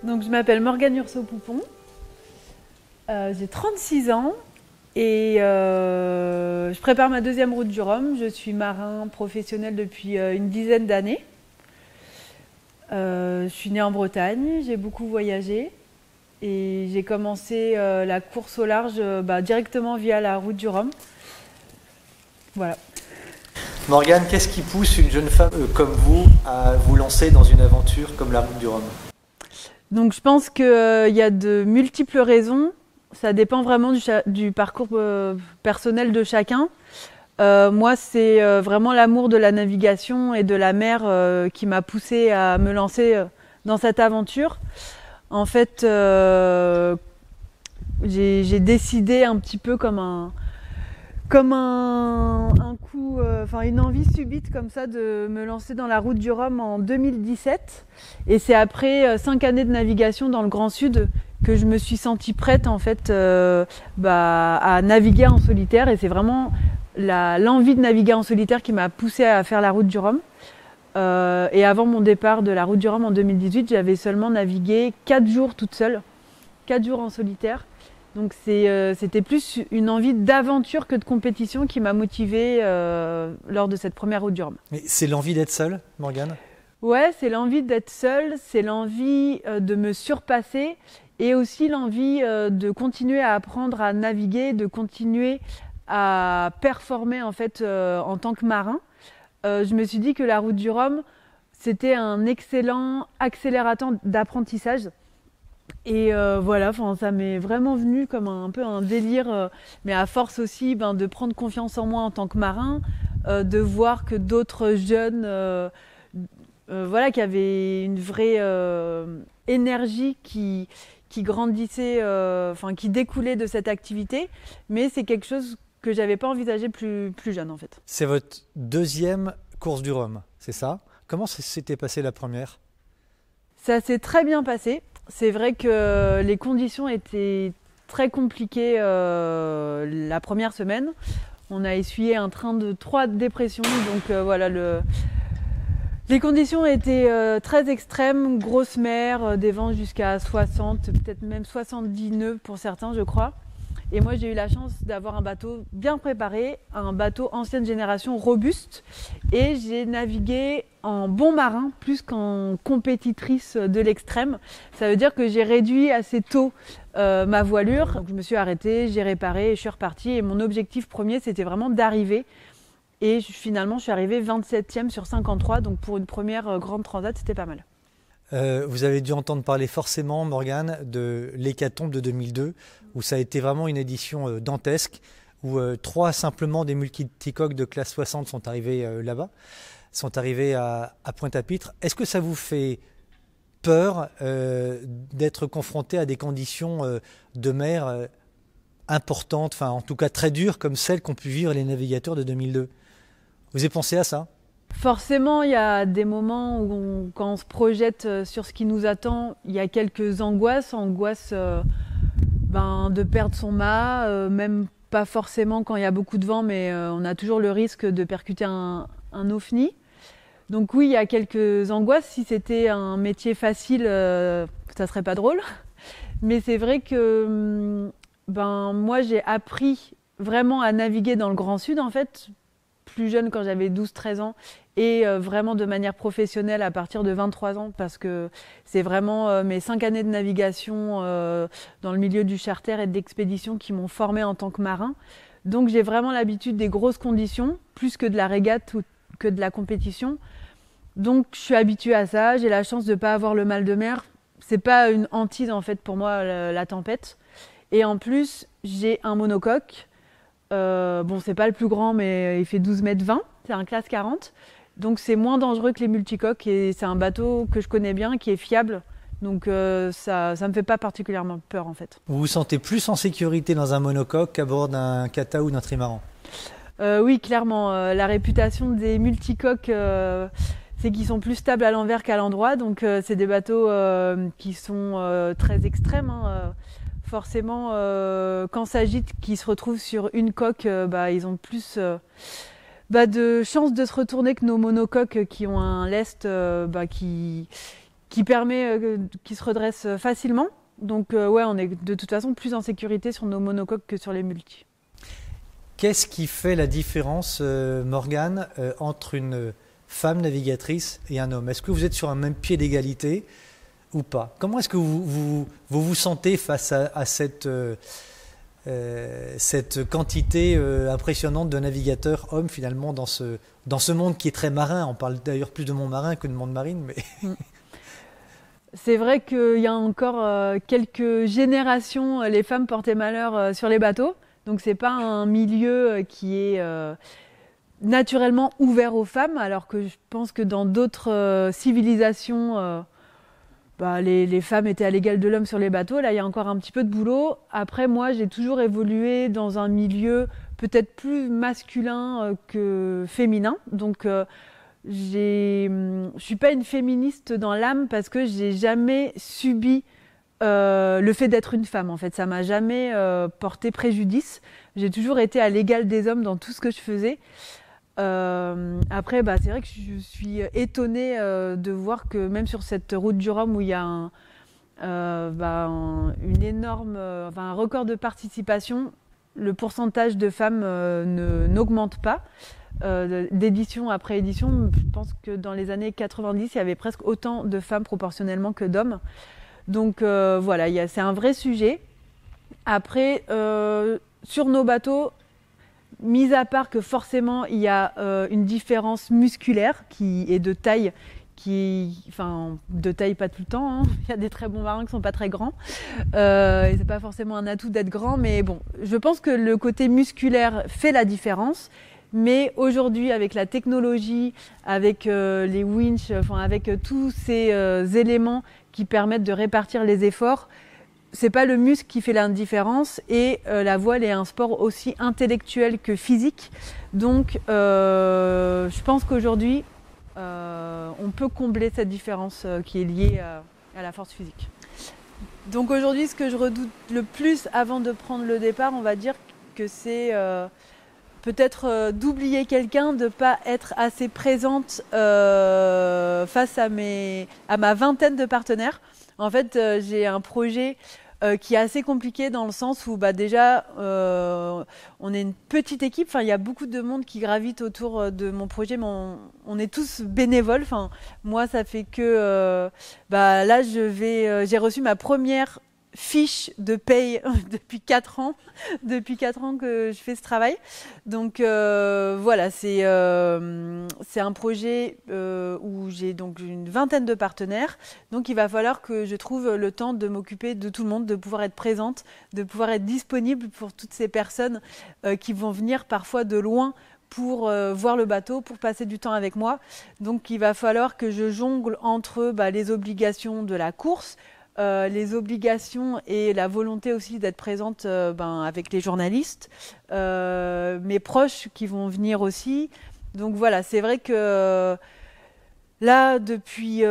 Donc, je m'appelle Morgane Urso-Poupon, j'ai 36 ans et je prépare ma deuxième route du Rhum. Je suis marin professionnel depuis une dizaine d'années. Je suis née en Bretagne, j'ai beaucoup voyagé et j'ai commencé la course au large directement via la route du Rhum. Voilà. Morgane, qu'est-ce qui pousse une jeune femme comme vous à vous lancer dans une aventure comme la route du Rhum ? Donc je pense qu'il y a de multiples raisons. Ça dépend vraiment du parcours personnel de chacun. Moi, c'est vraiment l'amour de la navigation et de la mer qui m'a poussée à me lancer dans cette aventure. En fait, j'ai décidé un petit peu comme un coup, une envie subite comme ça de me lancer dans la route du Rhum en 2017. Et c'est après 5 années de navigation dans le Grand Sud que je me suis sentie prête en fait à naviguer en solitaire. Et c'est vraiment l'envie de naviguer en solitaire qui m'a poussée à faire la route du Rhum. Et avant mon départ de la route du Rhum en 2018, j'avais seulement navigué 4 jours toute seule, 4 jours en solitaire. Donc c'était plus une envie d'aventure que de compétition qui m'a motivée lors de cette première route du Rhum. Mais c'est l'envie d'être seule, Morgane ? Ouais, c'est l'envie d'être seule, c'est l'envie de me surpasser et aussi l'envie de continuer à apprendre à naviguer, de continuer à performer en fait en tant que marin. Je me suis dit que la route du Rhum, c'était un excellent accélérateur d'apprentissage. Et voilà, ça m'est vraiment venu comme un peu un délire, mais à force aussi de prendre confiance en moi en tant que marin, de voir que d'autres jeunes qui avaient une vraie énergie qui grandissait, qui découlait de cette activité, mais c'est quelque chose que j'avais pas envisagé plus jeune en fait. C'est votre deuxième course du Rhum, c'est ça ? Comment s'était passée la première ? Ça s'est très bien passé. C'est vrai que les conditions étaient très compliquées la première semaine. On a essuyé un train de 3 dépressions, donc les conditions étaient très extrêmes, grosse mer, des vents jusqu'à 60, peut-être même 70 nœuds pour certains, je crois. Et moi, j'ai eu la chance d'avoir un bateau bien préparé, un bateau ancienne génération robuste. Et j'ai navigué en bon marin plus qu'en compétitrice de l'extrême. Ça veut dire que j'ai réduit assez tôt ma voilure. Donc, je me suis arrêtée, j'ai réparé et je suis repartie. Et mon objectif premier, c'était vraiment d'arriver. Et finalement, je suis arrivée 27e sur 53. Donc pour une première grande transat, c'était pas mal. Vous avez dû entendre parler forcément, Morgane, de l'Hécatombe de 2002, où ça a été vraiment une édition dantesque, où 3 simplement des multicoques de classe 60 sont arrivés là-bas, sont arrivés à Pointe-à-Pitre. Est-ce que ça vous fait peur d'être confronté à des conditions de mer importantes, enfin en tout cas très dures, comme celles qu'ont pu vivre les navigateurs de 2002 ? Vous avez pensé à ça ? Forcément, il y a des moments où quand on se projette sur ce qui nous attend, il y a quelques angoisses de perdre son mât, même pas forcément quand il y a beaucoup de vent, mais on a toujours le risque de percuter un ovni. Donc oui, il y a quelques angoisses. Si c'était un métier facile, ça serait pas drôle. Mais c'est vrai que moi, j'ai appris vraiment à naviguer dans le Grand Sud, en fait, plus jeune quand j'avais 12-13 ans et vraiment de manière professionnelle à partir de 23 ans parce que c'est vraiment mes 5 années de navigation dans le milieu du charter et de l'expédition qui m'ont formée en tant que marin. Donc j'ai vraiment l'habitude des grosses conditions, plus que de la régate ou que de la compétition. Donc je suis habituée à ça, j'ai la chance de ne pas avoir le mal de mer. C'est pas une hantise en fait pour moi la tempête. Et en plus, j'ai un monocoque. C'est pas le plus grand, mais il fait 12 mètres 20, c'est un classe 40. Donc c'est moins dangereux que les multicoques et c'est un bateau que je connais bien, qui est fiable. Donc ça me fait pas particulièrement peur en fait. Vous vous sentez plus en sécurité dans un monocoque qu'à bord d'un cata ou d'un trimaran ? Oui, clairement. La réputation des multicoques, c'est qu'ils sont plus stables à l'envers qu'à l'endroit. Donc c'est des bateaux qui sont très extrêmes. Forcément, quand s'agite qu'ils se retrouvent sur une coque, ils ont plus de chances de se retourner que nos monocoques qui ont un lest qui se redresse facilement. Donc ouais, on est de toute façon plus en sécurité sur nos monocoques que sur les multis. Qu'est-ce qui fait la différence, Morgane, entre une femme navigatrice et un homme? Est-ce que vous êtes sur un même pied d'égalité ou pas? Comment est-ce que vous sentez face à cette quantité impressionnante de navigateurs hommes finalement dans ce monde qui est très marin? On parle d'ailleurs plus de monde marin que de monde marine. Mais... C'est vrai qu'il y a encore quelques générations, les femmes portaient malheur sur les bateaux. Donc c'est pas un milieu qui est naturellement ouvert aux femmes, alors que je pense que dans d'autres civilisations, les femmes étaient à l'égal de l'homme sur les bateaux. Là, il y a encore un petit peu de boulot. Après, moi, j'ai toujours évolué dans un milieu peut-être plus masculin que féminin. Donc je suis pas une féministe dans l'âme parce que j'ai jamais subi le fait d'être une femme. En fait, ça m'a jamais porté préjudice. J'ai toujours été à l'égal des hommes dans tout ce que je faisais. Après, c'est vrai que je suis étonnée de voir que même sur cette route du Rhum où il y a une énorme, un record de participation, le pourcentage de femmes n'augmente pas. D'édition après édition, je pense que dans les années 90, il y avait presque autant de femmes proportionnellement que d'hommes. Donc voilà, c'est un vrai sujet. Après, sur nos bateaux, mis à part que forcément il y a une différence musculaire qui est de taille, de taille pas tout le temps, hein. Il y a des très bons marins qui sont pas très grands. Et c'est pas forcément un atout d'être grand, mais bon, je pense que le côté musculaire fait la différence. Mais aujourd'hui, avec la technologie, avec les winches, avec tous ces éléments qui permettent de répartir les efforts, c'est pas le muscle qui fait la différence. Et la voile est un sport aussi intellectuel que physique. Donc, je pense qu'aujourd'hui, on peut combler cette différence qui est liée à la force physique. Donc aujourd'hui, ce que je redoute le plus avant de prendre le départ, on va dire que c'est peut-être d'oublier quelqu'un, de ne pas être assez présente face à ma vingtaine de partenaires. En fait, j'ai un projet qui est assez compliqué dans le sens où déjà, on est une petite équipe. Il y a beaucoup de monde qui gravite autour de mon projet, mais on est tous bénévoles. Moi, ça fait que là, j'ai reçu ma première fiche de paye depuis 4 ans. Depuis 4 ans que je fais ce travail. Donc voilà, c'est un projet où j'ai donc une vingtaine de partenaires. Donc il va falloir que je trouve le temps de m'occuper de tout le monde, de pouvoir être présente, de pouvoir être disponible pour toutes ces personnes qui vont venir parfois de loin pour voir le bateau, pour passer du temps avec moi. Donc il va falloir que je jongle entre les obligations de la course, les obligations et la volonté aussi d'être présente avec les journalistes, mes proches qui vont venir aussi. Donc voilà, c'est vrai que là, depuis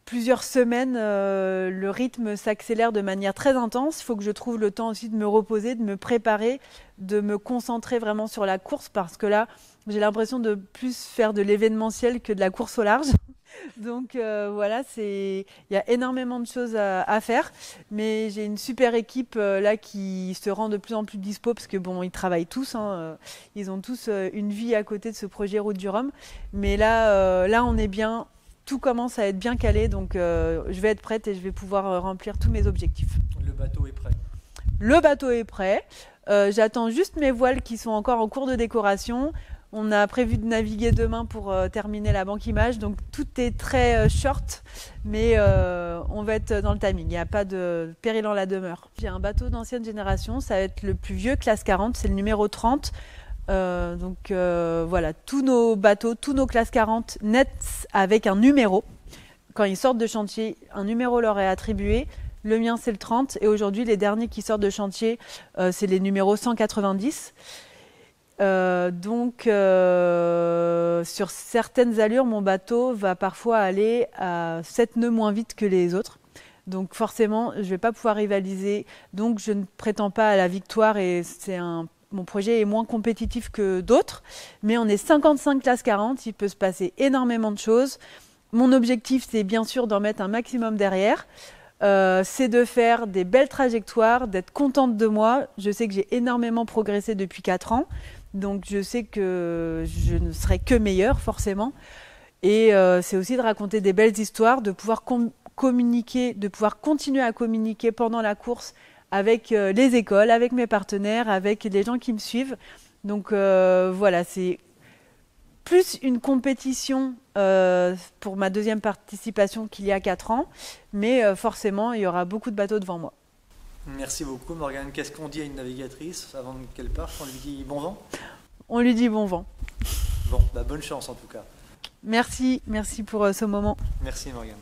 plusieurs semaines, le rythme s'accélère de manière très intense. Il faut que je trouve le temps aussi de me reposer, de me préparer, de me concentrer vraiment sur la course parce que là, j'ai l'impression de plus faire de l'événementiel que de la course au large. Donc voilà, il y a énormément de choses à faire, mais j'ai une super équipe là qui se rend de plus en plus dispo parce que ils travaillent tous, ils ont tous une vie à côté de ce projet Route du Rhum, mais là on est bien, tout commence à être bien calé, donc je vais être prête et je vais pouvoir remplir tous mes objectifs. Le bateau est prêt. Le bateau est prêt, j'attends juste mes voiles qui sont encore en cours de décoration. On a prévu de naviguer demain pour terminer la banquimage, donc tout est très short, mais on va être dans le timing, il n'y a pas de péril en la demeure. J'ai un bateau d'ancienne génération, ça va être le plus vieux, classe 40, c'est le numéro 30. Donc voilà, tous nos bateaux, tous nos classes 40 naissent avec un numéro. Quand ils sortent de chantier, un numéro leur est attribué. Le mien, c'est le 30, et aujourd'hui, les derniers qui sortent de chantier, c'est les numéros 190. Donc sur certaines allures, mon bateau va parfois aller à 7 nœuds moins vite que les autres. Donc forcément, je ne vais pas pouvoir rivaliser. Donc je ne prétends pas à la victoire et mon projet est moins compétitif que d'autres. Mais on est 55 classes 40, il peut se passer énormément de choses. mon objectif, c'est bien sûr d'en mettre un maximum derrière. C'est de faire des belles trajectoires, d'être contente de moi. Je sais que j'ai énormément progressé depuis 4 ans, donc je sais que je ne serai que meilleure forcément. Et c'est aussi de raconter des belles histoires, de pouvoir communiquer, de pouvoir continuer à communiquer pendant la course avec les écoles, avec mes partenaires, avec les gens qui me suivent. Donc voilà, c'est plus une compétition pour ma deuxième participation qu'il y a 4 ans, mais forcément, il y aura beaucoup de bateaux devant moi. Merci beaucoup, Morgane. Qu'est-ce qu'on dit à une navigatrice avant qu'elle parte? On lui dit bon vent? On lui dit bon vent. Bon, bonne chance en tout cas. Merci pour ce moment. Merci, Morgane.